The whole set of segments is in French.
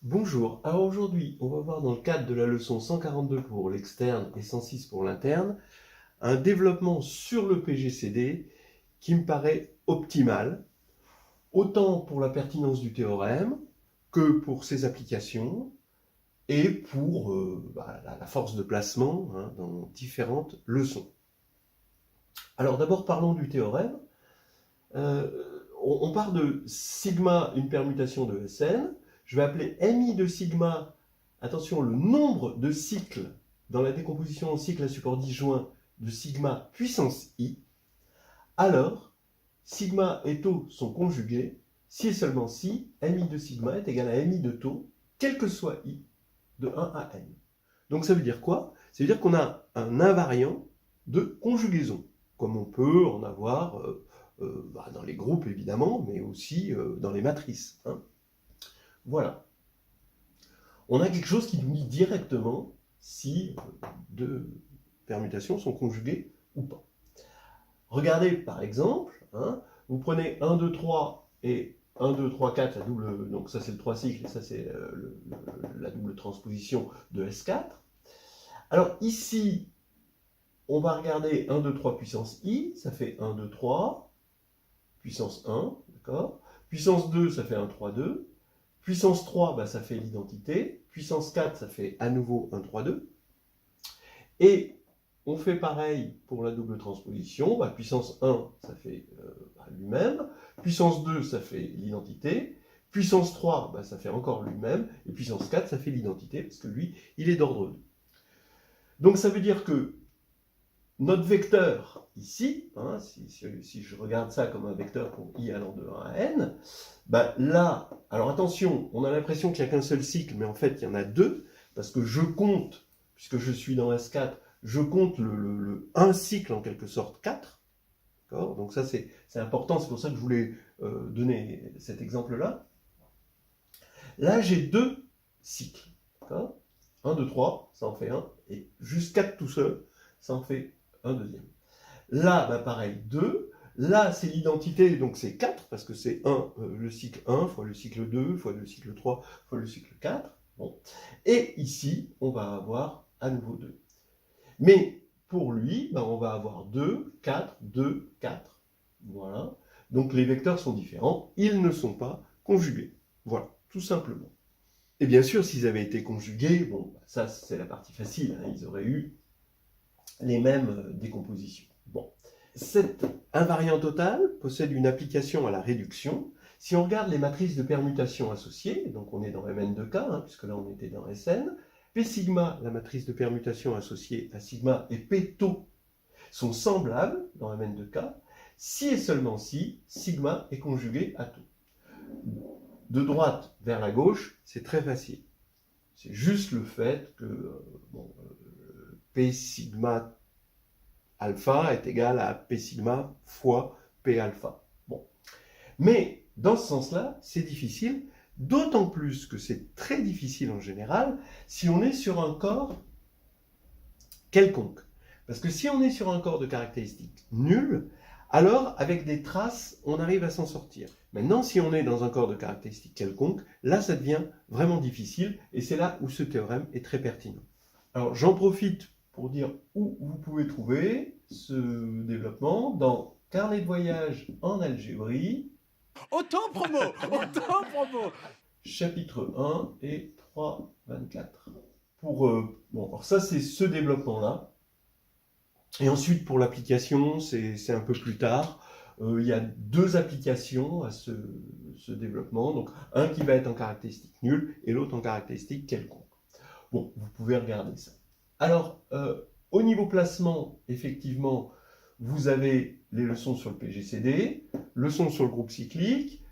Bonjour, alors aujourd'hui on va voir dans le cadre de la leçon 142 pour l'externe et 106 pour l'interne, un développement sur le PGCD qui me paraît optimal, autant pour la pertinence du théorème que pour ses applications et pour la force de placement dans différentes leçons. Alors d'abord parlons du théorème. Euh, on part de sigma, une permutation de Sn. Je vais appeler mi de sigma, attention, le nombre de cycles dans la décomposition en cycle à support disjoint de sigma puissance i. Alors, sigma et taux sont conjugués si et seulement si mi de sigma est égal à mi de taux, quel que soit i, de 1 à n. Donc ça veut dire quoi? Ça veut dire qu'on a un invariant de conjugaison, comme on peut en avoir dans les groupes évidemment, mais aussi dans les matrices. Voilà. On a quelque chose qui nous dit directement si deux permutations sont conjuguées ou pas. Regardez par exemple, vous prenez 1, 2, 3 et 1, 2, 3, 4, la double, donc ça c'est le 3 cycle et ça c'est la double transposition de S4. Alors ici, on va regarder 1, 2, 3 puissance i, ça fait 1, 2, 3, puissance 1, d'accord. Puissance 2, ça fait 1, 3, 2. Puissance 3, ça fait l'identité. Puissance 4, ça fait à nouveau 1, 3, 2. Et on fait pareil pour la double transposition. Puissance 1, ça fait lui-même. Puissance 2, ça fait l'identité. Puissance 3, ça fait encore lui-même. Et puissance 4, ça fait l'identité, parce que lui, il est d'ordre 2. Donc ça veut dire que notre vecteur ici, si je regarde ça comme un vecteur pour i allant de 1 à n, là, alors attention, on a l'impression qu'il n'y a qu'un seul cycle, mais en fait il y en a deux, parce que je compte, puisque je suis dans S4, je compte un cycle en quelque sorte 4. Donc ça c'est important, c'est pour ça que je voulais donner cet exemple-là. Là j'ai deux cycles. 1, 2, 3, ça en fait un, et juste 4 tout seul, ça en fait un deuxième. Là, pareil, 2. Là, c'est l'identité, donc c'est 4, parce que c'est le cycle 1 fois le cycle 2 fois le cycle 3 fois le cycle 4. Bon. Et ici, on va avoir à nouveau 2. Mais pour lui, on va avoir 2, 4, 2, 4. Voilà. Donc les vecteurs sont différents, ils ne sont pas conjugués. Voilà, tout simplement. Et bien sûr, s'ils avaient été conjugués, ça c'est la partie facile, ils auraient eu les mêmes décompositions. Bon. Cette invariant totale possède une application à la réduction. Si on regarde les matrices de permutation associées, donc on est dans Mn de K, puisque là on était dans Sn, P sigma, la matrice de permutation associée à sigma, et P taux sont semblables dans Mn de K, si et seulement si sigma est conjugué à taux. De droite vers la gauche, c'est très facile. C'est juste le fait que P sigma alpha est égal à P sigma fois P alpha. Bon. Mais dans ce sens-là, c'est difficile, d'autant plus que c'est très difficile en général si on est sur un corps quelconque. Parce que si on est sur un corps de caractéristiques nulles, alors avec des traces, on arrive à s'en sortir. Maintenant, si on est dans un corps de caractéristiques quelconque, là, ça devient vraiment difficile, et c'est là où ce théorème est très pertinent. Alors, j'en profite pour dire où vous pouvez trouver ce développement dans Carnet de voyage en algébrie. Autant promo, autant promo. Chapitre 1 et 3.24. Alors ça, c'est ce développement-là. Et ensuite, pour l'application, c'est un peu plus tard. Il y a deux applications à ce développement. Donc, un qui va être en caractéristique nulle et l'autre en caractéristique quelconque. Bon, vous pouvez regarder ça. Alors, au niveau placement, effectivement, vous avez les leçons sur le PGCD, leçons sur le groupe cyclique,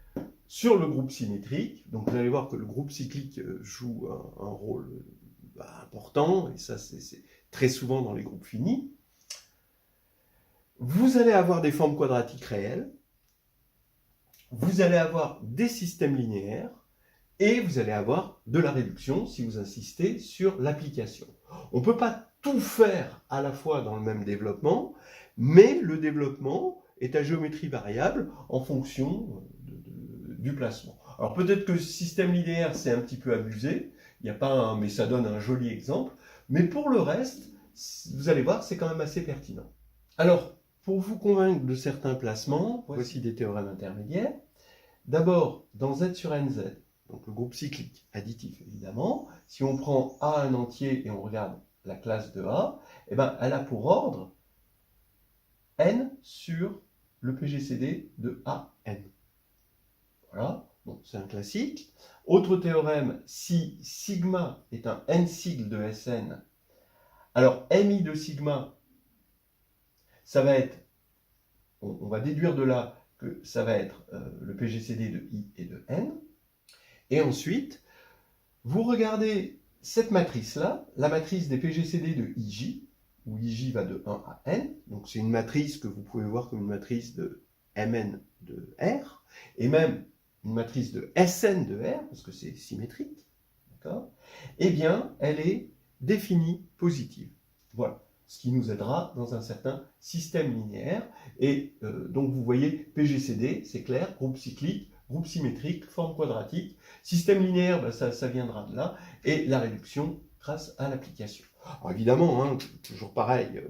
sur le groupe symétrique. Donc, vous allez voir que le groupe cyclique joue un rôle important, et ça, c'est très souvent dans les groupes finis. Vous allez avoir des formes quadratiques réelles, vous allez avoir des systèmes linéaires, et vous allez avoir de la réduction si vous insistez sur l'application. On ne peut pas tout faire à la fois dans le même développement, mais le développement est à géométrie variable en fonction du placement. Alors peut-être que le système linéaire, c'est un petit peu abusé, il n'y a pas un, mais ça donne un joli exemple. Mais pour le reste, vous allez voir, c'est quand même assez pertinent. Alors, pour vous convaincre de certains placements, voici des théorèmes intermédiaires. D'abord, dans Z sur NZ, donc le groupe cyclique additif évidemment, si on prend A un entier et on regarde la classe de A, eh ben, elle a pour ordre n sur le PGCD de AN. Voilà, bon, c'est un classique. Autre théorème, si sigma est un n-sigle de Sn, alors mi de sigma, ça va être, on va déduire de là que ça va être le PGCD de I et de N. Et ensuite, vous regardez cette matrice-là, la matrice des PGCD de IJ, où IJ va de 1 à N. Donc c'est une matrice que vous pouvez voir comme une matrice de Mn de R, et même une matrice de Sn de R, parce que c'est symétrique, d'accord? Eh bien, elle est définie positive. Voilà, ce qui nous aidera dans un certain système linéaire. Et donc vous voyez, PGCD, c'est clair, groupe cyclique, groupe symétrique, forme quadratique. Système linéaire, ben ça viendra de là. Et la réduction grâce à l'application. Alors évidemment, hein, toujours pareil,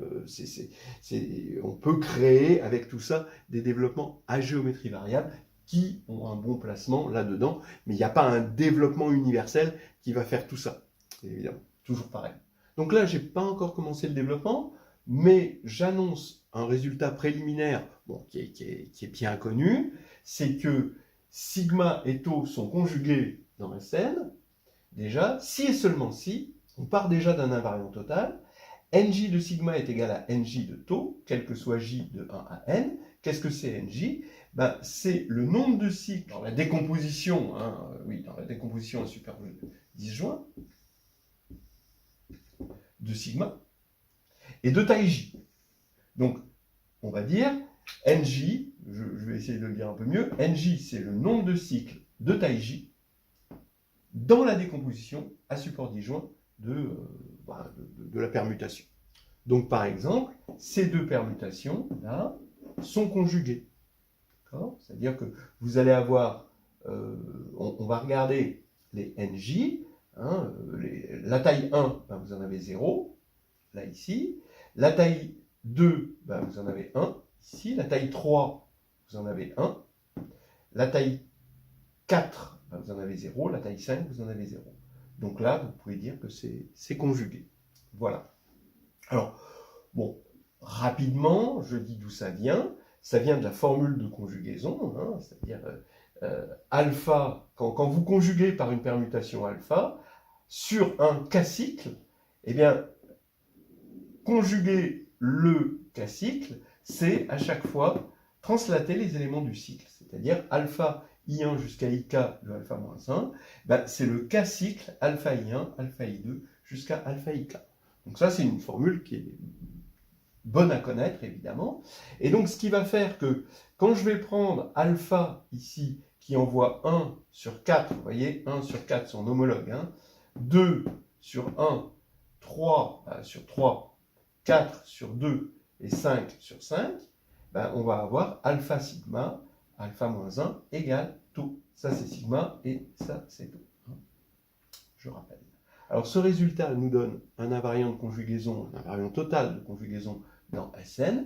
on peut créer avec tout ça des développements à géométrie variable qui ont un bon placement là-dedans, mais il n'y a pas un développement universel qui va faire tout ça. C'est évidemment toujours pareil. Donc là, je n'ai pas encore commencé le développement, mais j'annonce un résultat préliminaire bon, qui est bien connu, c'est que sigma et tau sont conjugués dans Sn, déjà, si et seulement si, on part déjà d'un invariant total, nj de sigma est égal à nj de tau, quel que soit j de 1 à n. Qu'est-ce que c'est nj? Ben, c'est le nombre de cycles dans la décomposition, hein, oui, dans la décomposition à super disjoint de sigma et de taille j. Donc, on va dire nj, je vais essayer de le dire un peu mieux, nj c'est le nombre de cycles de taille j dans la décomposition à support disjoint de la permutation. Donc par exemple, ces deux permutations là sont conjuguées. C'est-à-dire que vous allez avoir, on va regarder les NJ, hein, la taille 1, ben, vous en avez 0, là ici, la taille 2, ben, vous en avez 1, ici, la taille 3, vous en avez 1, la taille 4, ben, vous en avez 0, la taille 5, vous en avez 0. Donc là, vous pouvez dire que c'est conjugué. Voilà. Alors, bon, rapidement, je dis d'où ça vient. Ça vient de la formule de conjugaison, hein, c'est-à-dire alpha, quand vous conjuguez par une permutation alpha, sur un K-cycle, eh bien, conjuguer le K-cycle, c'est à chaque fois translater les éléments du cycle, c'est-à-dire alpha I1 jusqu'à IK de alpha moins 1, ben, c'est le K-cycle alpha I1, alpha I2 jusqu'à alpha IK. Donc ça, c'est une formule qui est bonne à connaître, évidemment. Et donc, ce qui va faire que, quand je vais prendre alpha, ici, qui envoie 1 sur 4, vous voyez, 1 sur 4, son homologue, hein, 2 sur 1, 3 sur 3, 4 sur 2 et 5 sur 5, ben, on va avoir alpha sigma, alpha moins 1, égale tau. Ça, c'est sigma, et ça, c'est tau. Je rappelle. Alors, ce résultat nous donne un invariant de conjugaison, un invariant total de conjugaison dans Sn,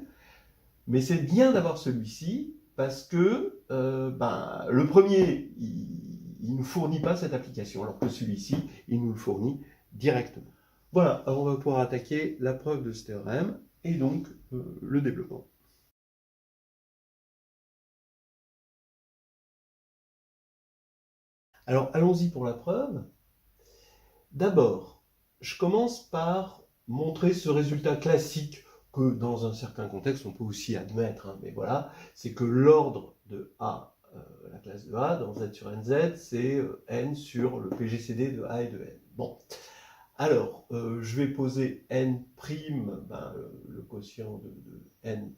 mais c'est bien d'avoir celui-ci parce que le premier, il ne nous fournit pas cette application, alors que celui-ci, il nous le fournit directement. Voilà, alors on va pouvoir attaquer la preuve de ce théorème et donc le développement. Alors, allons-y pour la preuve. D'abord, je commence par montrer ce résultat classique que dans un certain contexte on peut aussi admettre, hein, mais voilà, c'est que l'ordre de A, la classe de A, dans Z sur NZ, c'est N sur le PGCD de A et de N. Bon, alors, je vais poser N', ben, le quotient de N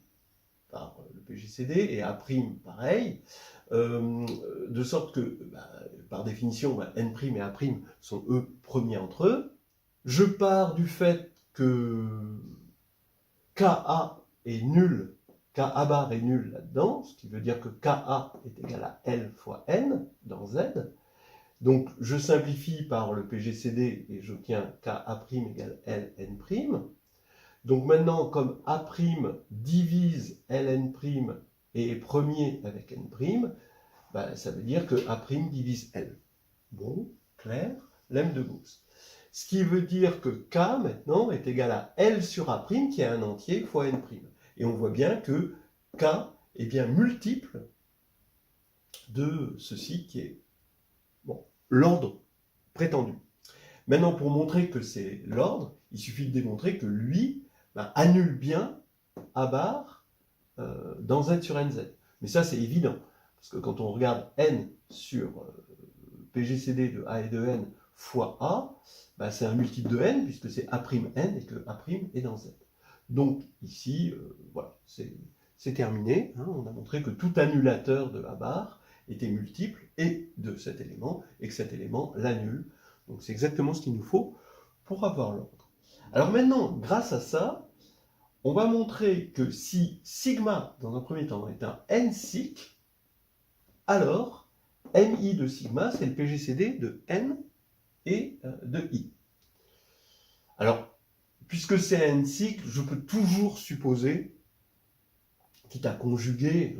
par le PGCD, et A', pareil, de sorte que, par définition, N' et A' sont eux premiers entre eux. Je pars du fait que KA est nul Ka bar est nul là-dedans, ce qui veut dire que Ka est égal à L fois N dans Z. Donc je simplifie par le PGCD et j'obtiens Ka' égale Ln'. Donc maintenant, comme A' divise Ln' et est premier avec N', bah, ça veut dire que A' divise L. Bon, clair, lemme de Gauss. Ce qui veut dire que K maintenant est égal à L sur A' qui est un entier fois N'. Et on voit bien que K est bien multiple de ceci qui est bon, l'ordre prétendu. Maintenant, pour montrer que c'est l'ordre, il suffit de démontrer que lui annule bien A bar dans Z sur NZ. Mais ça, c'est évident, parce que quand on regarde N sur PGCD de A et de N fois A, c'est un multiple de N, puisque c'est A'N et que A' est dans Z. Donc ici, voilà, c'est terminé. Hein, on a montré que tout annulateur de A bar était multiple et de cet élément, et que cet élément l'annule. Donc c'est exactement ce qu'il nous faut pour avoir l'ordre. Alors maintenant, grâce à ça, on va montrer que si sigma, dans un premier temps, est un n-cycle, alors ni de sigma, c'est le PGCD de n et de i. Alors, puisque c'est un n-cycle, je peux toujours supposer, quitte à conjuguer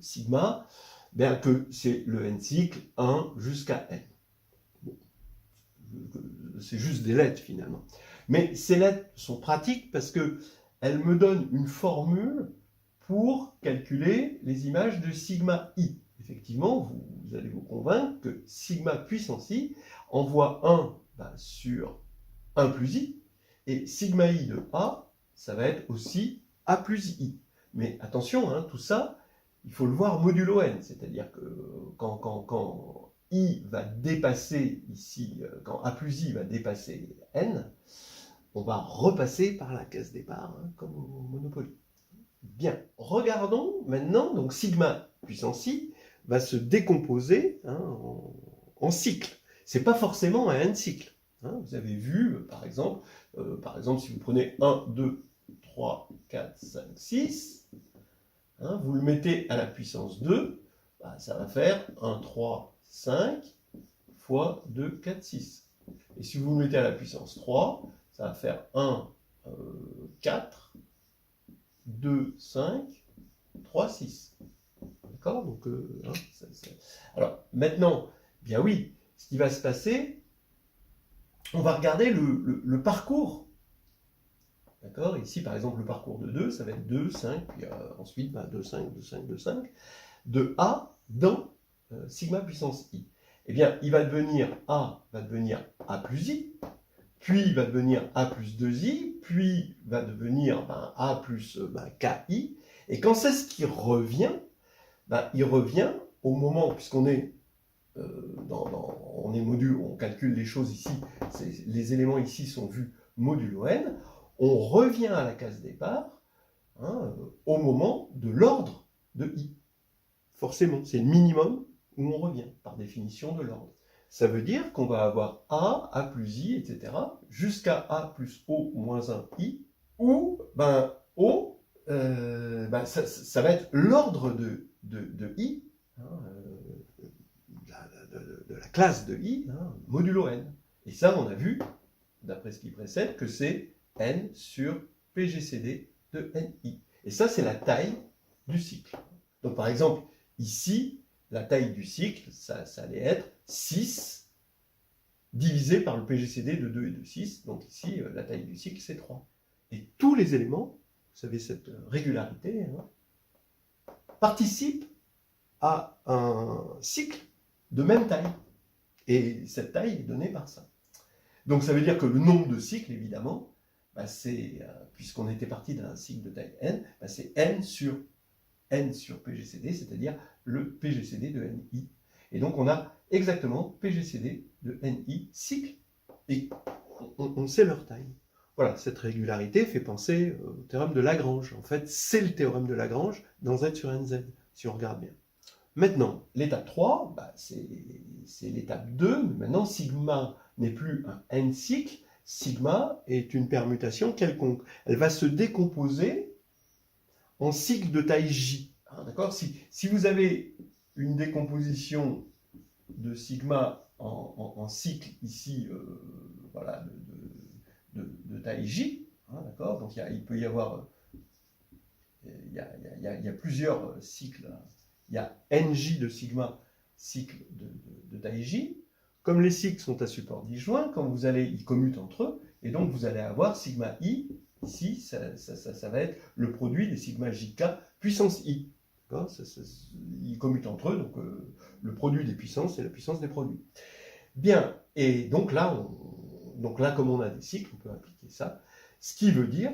sigma, bien que c'est le n-cycle 1 jusqu'à n. Bon, c'est juste des lettres finalement. Mais ces lettres sont pratiques parce qu'elles me donnent une formule pour calculer les images de sigma i. Effectivement, vous allez vous convaincre que sigma puissance i envoie 1 sur 1 plus i, et sigma i de a, ça va être aussi a plus i. Mais attention, hein, tout ça, il faut le voir modulo n, c'est-à-dire que quand i va dépasser ici, quand a plus i va dépasser n, on va repasser par la case départ, hein, comme au Monopoly. Bien, regardons maintenant, donc sigma puissance i va se décomposer en cycles. Ce n'est pas forcément un n-cycle. Hein. Vous avez vu, par exemple, si vous prenez 1, 2, 3, 4, 5, 6, hein, vous le mettez à la puissance 2, ça va faire 1, 3, 5 fois 2, 4, 6. Et si vous le mettez à la puissance 3, ça va faire 1, 4, 2, 5, 3, 6. D'accord? Donc, alors, maintenant, bien oui, ce qui va se passer, on va regarder le parcours. D'accord? Ici, par exemple, le parcours de 2, ça va être 2, 5, puis ensuite 2, 5, 2, 5, 2, 5, de A dans sigma puissance i. Eh bien, A va devenir A plus i, puis il va devenir A plus 2i, puis va devenir A plus KI, et quand c'est ce qui revient, il revient au moment, puisqu'on est on est module, on calcule les choses ici, les éléments ici sont vus modulo n, on revient à la case départ au moment de l'ordre de i. Forcément, c'est le minimum où on revient, par définition de l'ordre. Ça veut dire qu'on va avoir A plus I, etc., jusqu'à A plus O moins 1 I, où O, ça va être l'ordre de I, de la classe de I, modulo n. Et ça, on a vu, d'après ce qui précède, que c'est n sur PGCD de NI. Et ça, c'est la taille du cycle. Donc, par exemple, ici, la taille du cycle, ça allait être 6 divisé par le PGCD de 2 et de 6. Donc ici, la taille du cycle, c'est 3. Et tous les éléments, vous savez, cette régularité, participent à un cycle de même taille. Et cette taille est donnée par ça. Donc ça veut dire que le nombre de cycles, évidemment, c'est, puisqu'on était parti d'un cycle de taille n, c'est n sur PGCD, c'est-à-dire le PGCD de NI. Et donc on a exactement PGCD de NI cycle, et on sait leur taille. Voilà, cette régularité fait penser au théorème de Lagrange. En fait, c'est le théorème de Lagrange dans Z sur NZ, si on regarde bien. Maintenant, l'étape 3, c'est l'étape 2, mais maintenant sigma n'est plus un n cycle, sigma est une permutation quelconque. Elle va se décomposer en cycle de taille J. Hein, d'accord ? Si vous avez une décomposition de sigma en cycle ici, voilà, de taille J, hein, d'accord ? Donc il peut y avoir, il y a plusieurs cycles. Il y a NJ de sigma, cycle de taille J. Comme les cycles sont à support disjoint, quand ils commutent entre eux, et donc vous allez avoir sigma I, ici, ça va être le produit des sigma JK puissance I. Ils commutent entre eux, donc le produit des puissances, c'est la puissance des produits. Bien, et donc là, comme on a des cycles, on peut appliquer ça, ce qui veut dire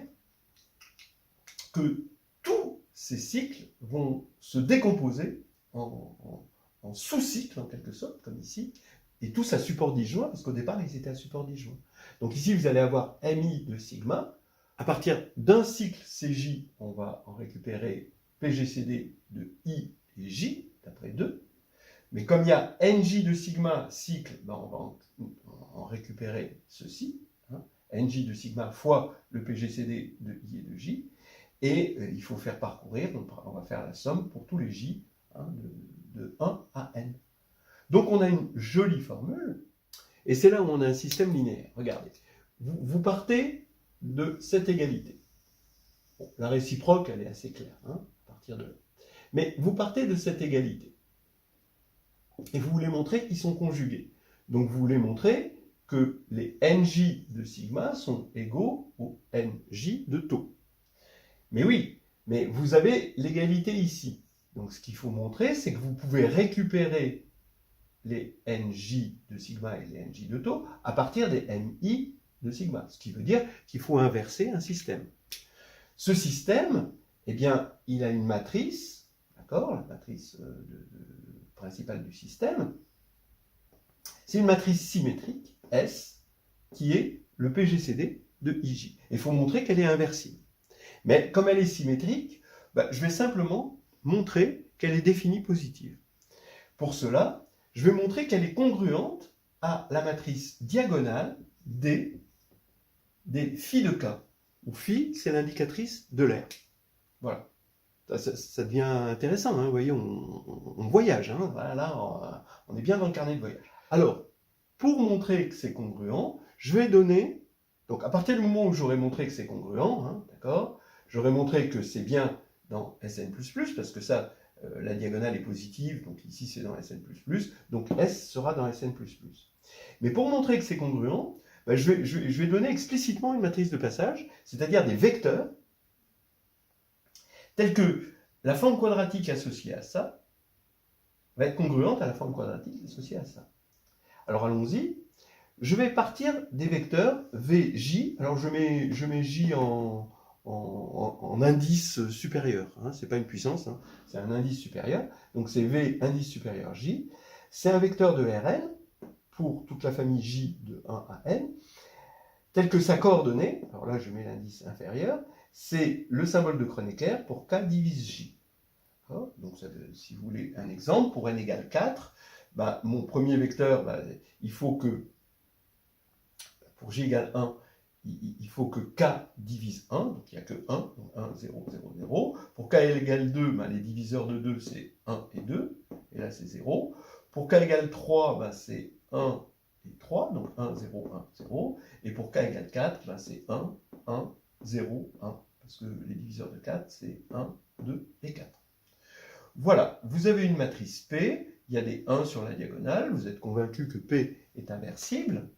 que tous ces cycles vont se décomposer en sous-cycles, en quelque sorte, comme ici, et tous à support disjoint, parce qu'au départ, ils étaient à support disjoint. Donc ici, vous allez avoir MI de sigma. À partir d'un cycle CJ, on va en récupérer PGCD de I et J, d'après 2. Mais comme il y a NJ de sigma cycle, ben on va en récupérer ceci. Hein, NJ de sigma fois le PGCD de I et de J. Et il faut faire parcourir, donc on va faire la somme pour tous les J, hein, de 1 à N. Donc on a une jolie formule, et c'est là où on a un système linéaire. Regardez, vous partez de cette égalité. Bon, la réciproque, elle est assez claire, hein, à partir de là. Mais vous partez de cette égalité, et vous voulez montrer qu'ils sont conjugués. Donc vous voulez montrer que les NJ de sigma sont égaux aux NJ de tau. Mais oui, mais vous avez l'égalité ici. Donc ce qu'il faut montrer, c'est que vous pouvez récupérer les NJ de sigma et les NJ de tau à partir des NI de sigma. Ce qui veut dire qu'il faut inverser un système. Ce système, eh bien, il a une matrice, d'accord, la matrice principale du système. C'est une matrice symétrique, S, qui est le PGCD de IJ. Il faut montrer qu'elle est inversible. Mais comme elle est symétrique, je vais simplement montrer qu'elle est définie positive. Pour cela, je vais montrer qu'elle est congruente à la matrice diagonale des phi de K, où phi, c'est l'indicatrice de l'air. Voilà. Ça devient intéressant, hein, vous voyez, on voyage. Hein, voilà, là, on est bien dans le carnet de voyage. Alors, pour montrer que c'est congruent, je vais donner, donc à partir du moment où j'aurai montré que c'est congruent, hein, d'accord, j'aurai montré que c'est bien dans Sn++, parce que ça, la diagonale est positive, donc ici c'est dans Sn++, donc S sera dans Sn++. Mais pour montrer que c'est congruent, je vais donner explicitement une matrice de passage, c'est-à-dire des vecteurs, tels que la forme quadratique associée à ça va être congruente à la forme quadratique associée à ça. Alors allons-y. Je vais partir des vecteurs Vj. Alors je mets J en indice supérieur. Hein, ce n'est pas une puissance, hein, c'est un indice supérieur. Donc c'est V indice supérieur J. C'est un vecteur de Rn pour toute la famille J de 1 à n, tel que sa coordonnée, alors là je mets l'indice inférieur, c'est le symbole de Kronecker pour K divise J. Donc si vous voulez un exemple, pour n égale 4, mon premier vecteur, il faut que, pour J égale 1, il faut que K divise 1, donc il n'y a que 1, donc 1, 0, 0, 0. Pour K égale 2, les diviseurs de 2, c'est 1 et 2, et là c'est 0. Pour K égale 3, c'est 1 et 3, donc 1, 0, 1, 0. Et pour K égale 4, c'est 1, 1, 0, 1, parce que les diviseurs de 4, c'est 1, 2 et 4. Voilà, vous avez une matrice P, il y a des 1 sur la diagonale, vous êtes convaincu que P est inversible.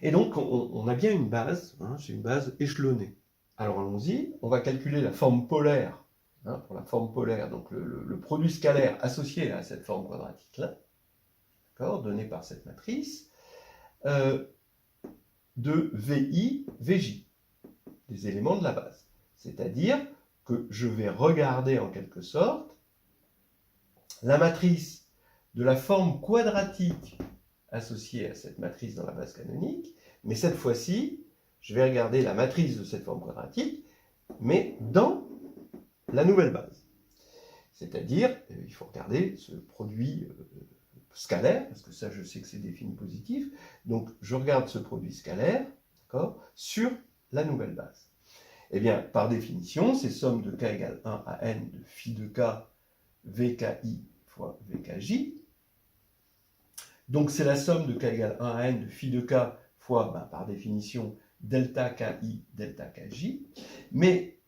Et donc, on a bien une base, hein, c'est une base échelonnée. Alors allons-y, on va calculer la forme polaire, hein, pour la forme polaire, donc le produit scalaire associé à cette forme quadratique-là, donné par cette matrice, de VI, VJ, des éléments de la base. C'est-à-dire que je vais regarder en quelque sorte la matrice de la forme quadratique associée à cette matrice dans la base canonique, mais cette fois-ci, je vais regarder la matrice de cette forme quadratique, mais dans la nouvelle base. C'est-à-dire, il faut regarder ce produit scalaire, parce que ça, je sais que c'est défini positif, donc je regarde ce produit scalaire, sur la nouvelle base. Eh bien, par définition, c'est somme de k égale 1 à n de phi de k vki fois vkj. Donc, c'est la somme de k égale 1 à n de phi de k fois, par définition, delta ki, delta kj. Mais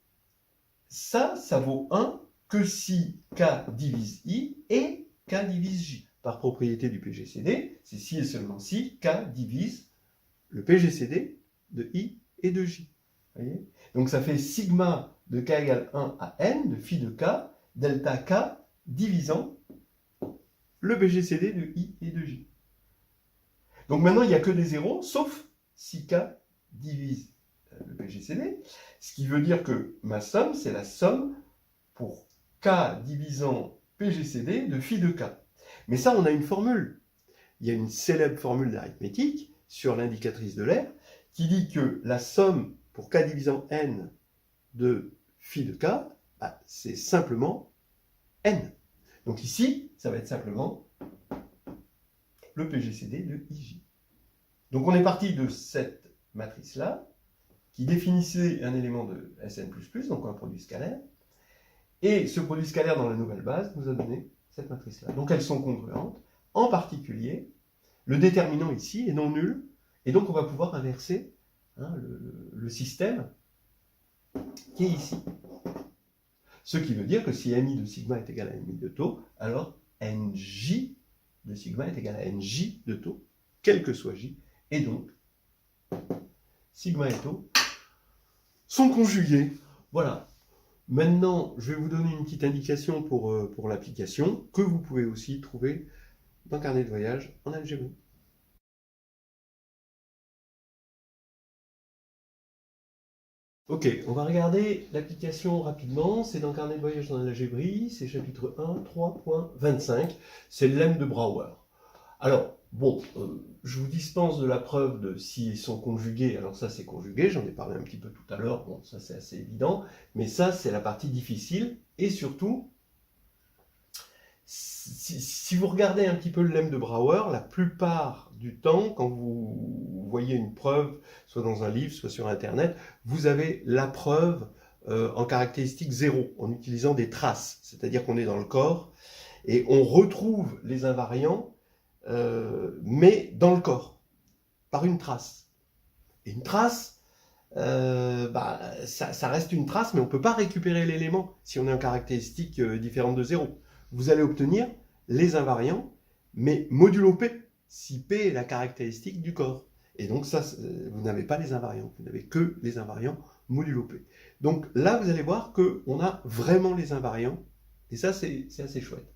ça vaut 1 que si k divise i et k divise j. Par propriété du PGCD, c'est si et seulement si k divise le PGCD de i et de j. Voyez, donc ça fait sigma de k égale 1 à n de phi de k, delta k divisant le PGCD de i et de j. Donc maintenant, il n'y a que des zéros, sauf si k divise le PGCD, ce qui veut dire que ma somme, c'est la somme pour k divisant PGCD de phi de k. Mais ça, on a une formule. Il y a une célèbre formule d'arithmétique sur l'indicatrice de l'air qui dit que la somme pour k divisant n de phi de k, c'est simplement n. Donc ici, ça va être simplement le PGCD de ij. Donc on est parti de cette matrice-là, qui définissait un élément de Sn++, donc un produit scalaire, et ce produit scalaire dans la nouvelle base nous a donné cette matrice-là. Donc elles sont congruentes, en particulier, le déterminant ici est non nul, et donc on va pouvoir inverser le système qui est ici. Ce qui veut dire que si mi de sigma est égal à mi de tau, alors nj de sigma est égal à nj de tau, quel que soit j, et donc sigma et tau sont conjugués. Voilà. Maintenant, je vais vous donner une petite indication pour l'application, que vous pouvez aussi trouver dans Carnet de voyage en algébre. Ok, on va regarder l'application rapidement. C'est dans Carnet de voyage en algébre, c'est chapitre 1, 3.25. C'est le lemme de Brouwer. Alors, bon, je vous dispense de la preuve de s'ils sont conjugués. Alors ça, c'est conjugué, j'en ai parlé un petit peu tout à l'heure. Bon, ça, c'est assez évident. Mais ça, c'est la partie difficile. Et surtout, si vous regardez un petit peu le lemme de Brouwer, la plupart du temps, quand vous voyez une preuve, soit dans un livre, soit sur Internet, vous avez la preuve en caractéristique 0, en utilisant des traces. C'est-à-dire qu'on est dans le corps et on retrouve les invariants, mais dans le corps, par une trace. Et une trace, ça reste une trace, mais on ne peut pas récupérer l'élément si on est en caractéristique différente de 0. Vous allez obtenir les invariants, mais modulo P, si P est la caractéristique du corps. Et donc ça, vous n'avez pas les invariants, vous n'avez que les invariants modulo P. Donc là, vous allez voir qu'on a vraiment les invariants, et ça, c'est assez chouette.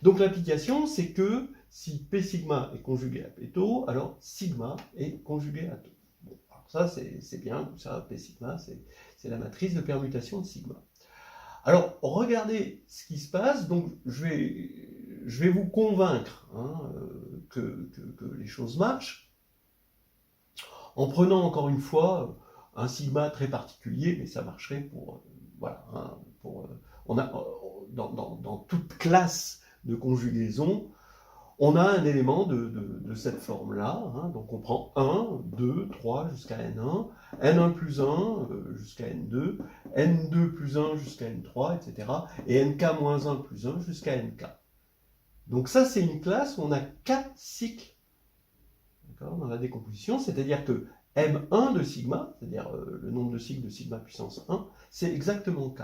Donc l'application, c'est que si P sigma est conjugué à P tau, alors sigma est conjugué à tau. Bon, alors ça, c'est bien, ça, P sigma, c'est la matrice de permutation de sigma. Alors, regardez ce qui se passe. Donc, je vais vous convaincre que les choses marchent en prenant encore une fois un sigma très particulier, mais ça marcherait pour dans toute classe de conjugaison, on a un élément de cette forme-là. Donc on prend 1, 2, 3 jusqu'à N1, N1 plus 1 jusqu'à N2, N2 plus 1 jusqu'à N3, etc. Et NK moins 1 plus 1 jusqu'à NK. Donc ça, c'est une classe où on a 4 cycles dans la décomposition, c'est-à-dire que M1 de sigma, c'est-à-dire le nombre de cycles de sigma puissance 1, c'est exactement K.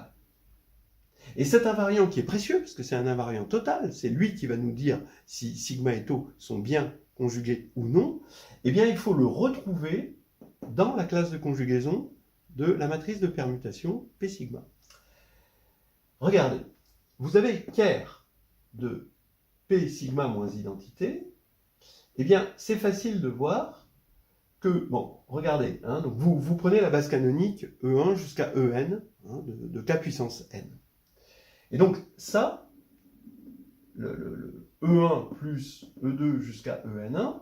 Et cet invariant qui est précieux, parce que c'est un invariant total, c'est lui qui va nous dire si sigma et tau sont bien conjugués ou non, eh bien il faut le retrouver dans la classe de conjugaison de la matrice de permutation P sigma. Regardez, vous avez ker de P sigma moins identité, eh bien c'est facile de voir que, bon, regardez, donc vous prenez la base canonique E1 jusqu'à En, de K puissance n. Et donc, ça, le E1 plus E2 jusqu'à En1,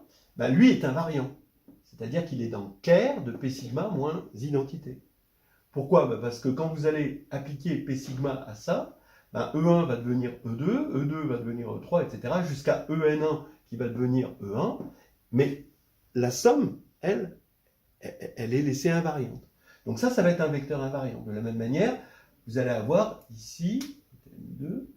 lui est invariant. C'est-à-dire qu'il est dans ker de P sigma moins identité. Pourquoi? Parce que quand vous allez appliquer P sigma à ça, E1 va devenir E2, E2 va devenir E3, etc., jusqu'à En1 qui va devenir E1. Mais la somme, elle est laissée invariante. Donc ça va être un vecteur invariant. De la même manière, vous allez avoir ici, 2,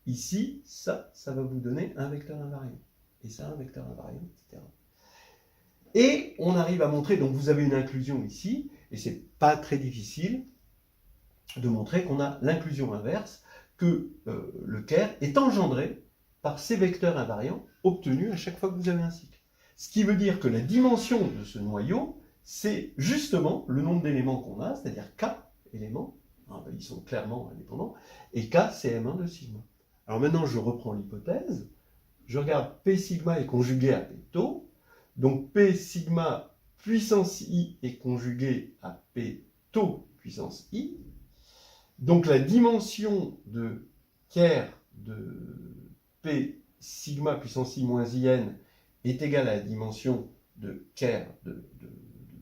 ici, ça va vous donner un vecteur invariant. Et ça, un vecteur invariant, etc. Et on arrive à montrer, donc vous avez une inclusion ici, et c'est pas très difficile de montrer qu'on a l'inclusion inverse, que le Kerr est engendré par ces vecteurs invariants obtenus à chaque fois que vous avez un cycle. Ce qui veut dire que la dimension de ce noyau, c'est justement le nombre d'éléments qu'on a, c'est-à-dire K éléments, ils sont clairement indépendants, et K c'est M1 de sigma. Alors maintenant je reprends l'hypothèse, je regarde P sigma est conjugué à P tau, donc P sigma puissance I est conjugué à P tau puissance I, donc la dimension de Kerr de P sigma puissance I moins IN est égale à la dimension de Kerr de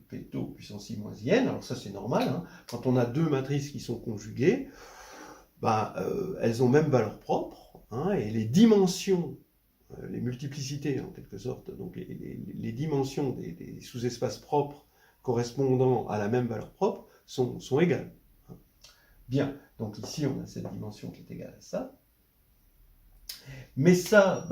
P tau puissance I moins IN. Alors ça c'est normal, hein. Quand on a deux matrices qui sont conjuguées, elles ont même valeur propre, hein, et les dimensions, les multiplicités en quelque sorte, donc les dimensions des sous-espaces propres correspondant à la même valeur propre sont égales. Bien, donc ici on a cette dimension qui est égale à ça. Mais ça,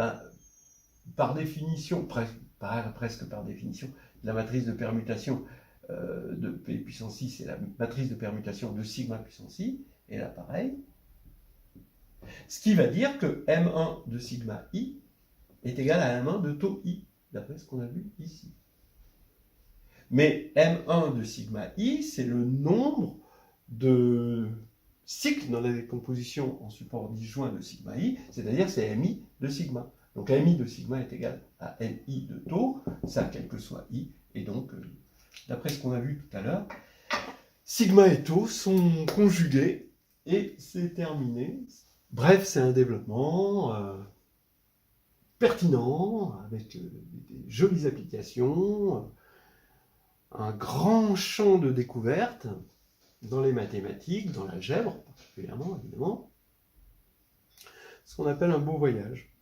par définition, presque par définition, la matrice de permutation de P puissance I, c'est la matrice de permutation de sigma puissance I, et là pareil. Ce qui va dire que M1 de sigma I est égal à M1 de tau I, d'après ce qu'on a vu ici. Mais M1 de sigma I, c'est le nombre de cycles dans la décomposition en support disjoint de sigma I, c'est-à-dire c'est MI de sigma. Donc MI de sigma est égal à MI de tau, ça quel que soit I, et donc, d'après ce qu'on a vu tout à l'heure, sigma et tau sont conjugués, et c'est terminé. Bref, c'est un développement pertinent, avec des jolies applications, un grand champ de découverte dans les mathématiques, dans l'algèbre particulièrement, évidemment, ce qu'on appelle un beau voyage.